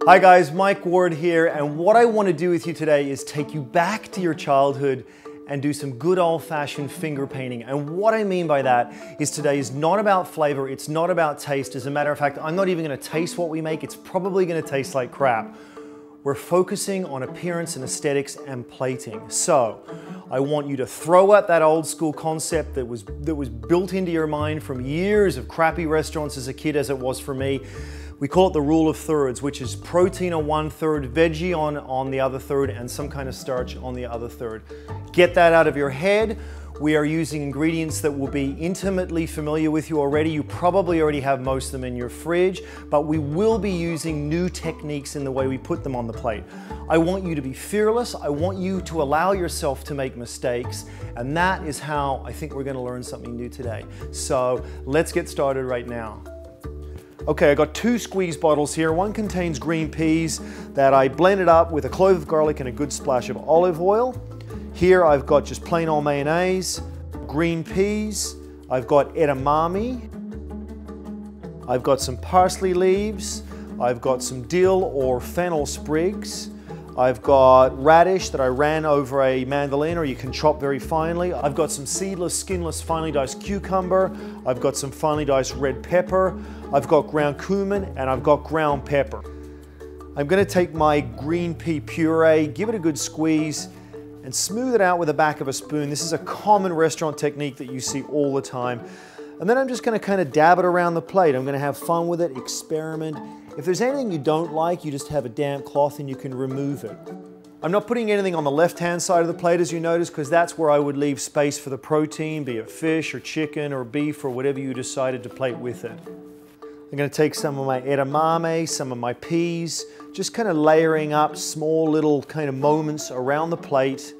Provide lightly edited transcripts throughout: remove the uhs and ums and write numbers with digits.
Hi guys, Mike Ward here, and what I want to do with you today is take you back to your childhood and do some good old-fashioned finger painting. And what I mean by that is today is not about flavor, it's not about taste. As a matter of fact, I'm not even going to taste what we make, it's probably going to taste like crap. We're focusing on appearance and aesthetics and plating. So, I want you to throw out that old school concept that was built into your mind from years of crappy restaurants as a kid, as it was for me. We call it the rule of thirds, which is protein on 1/3, veggie on the other third, and some kind of starch on the other third. Get that out of your head. We are using ingredients that will be intimately familiar with you already. You probably already have most of them in your fridge, but we will be using new techniques in the way we put them on the plate. I want you to be fearless. I want you to allow yourself to make mistakes, and that is how I think we're going to learn something new today. So let's get started right now. Okay, I got 2 squeeze bottles here. One contains green peas that I blended up with a clove of garlic and a good splash of olive oil. Here I've got just plain old mayonnaise, green peas, I've got edamame, I've got some parsley leaves, I've got some dill or fennel sprigs, I've got radish that I ran over a mandolin, or you can chop very finely. I've got some seedless, skinless, finely diced cucumber. I've got some finely diced red pepper. I've got ground cumin, and I've got ground pepper. I'm going to take my green pea puree, give it a good squeeze, and smooth it out with the back of a spoon. This is a common restaurant technique that you see all the time. And then I'm just going to kind of dab it around the plate. I'm going to have fun with it, experiment. If there's anything you don't like, you just have a damp cloth and you can remove it. I'm not putting anything on the left-hand side of the plate, as you notice, because that's where I would leave space for the protein, be it fish or chicken or beef or whatever you decided to plate with it. I'm going to take some of my edamame, some of my peas, just kind of layering up small little kind of moments around the plate.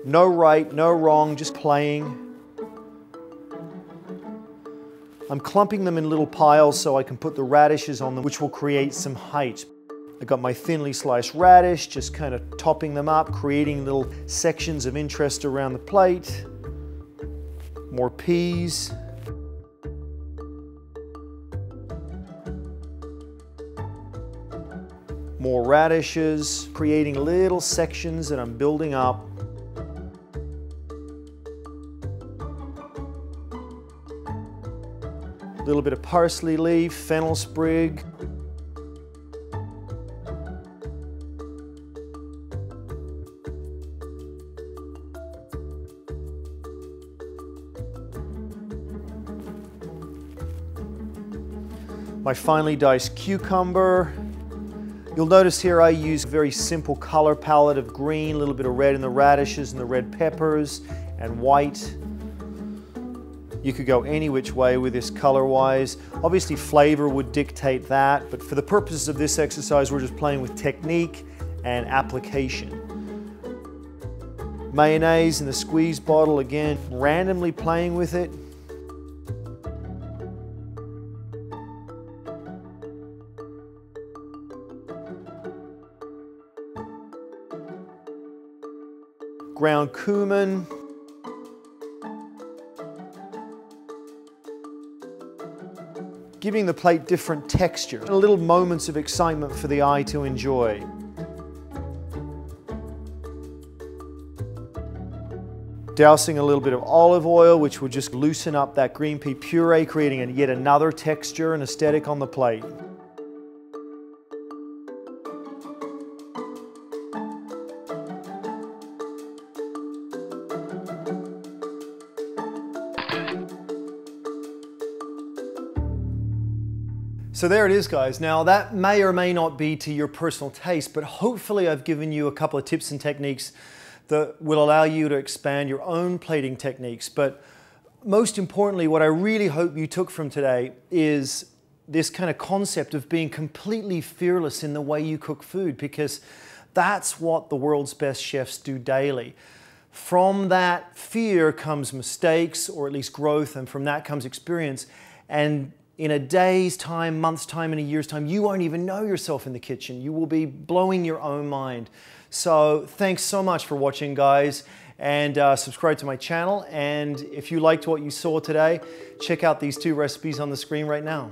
No right, no wrong, just playing. I'm clumping them in little piles so I can put the radishes on them, which will create some height. I got my thinly sliced radish, just kind of topping them up, creating little sections of interest around the plate. More peas. More radishes, creating little sections that I'm building up. A little bit of parsley leaf, fennel sprig. My finely diced cucumber. You'll notice here I use a very simple color palette of green, a little bit of red in the radishes and the red peppers, and white. You could go any which way with this color-wise. Obviously flavor would dictate that, but for the purposes of this exercise, we're just playing with technique and application. Mayonnaise in the squeeze bottle, again, randomly playing with it. Ground cumin. Giving the plate different texture, and little moments of excitement for the eye to enjoy. Dousing a little bit of olive oil, which will just loosen up that green pea puree, creating yet another texture and aesthetic on the plate. So there it is, guys. Now that may or may not be to your personal taste, but hopefully I've given you a couple of tips and techniques that will allow you to expand your own plating techniques. But most importantly, what I really hope you took from today is this kind of concept of being completely fearless in the way you cook food, because that's what the world's best chefs do daily. From that fear comes mistakes, or at least growth, and from that comes experience. And in a day's time, month's time, and a year's time, you won't even know yourself in the kitchen. You will be blowing your own mind. So thanks so much for watching, guys, and subscribe to my channel. And if you liked what you saw today, check out these 2 recipes on the screen right now.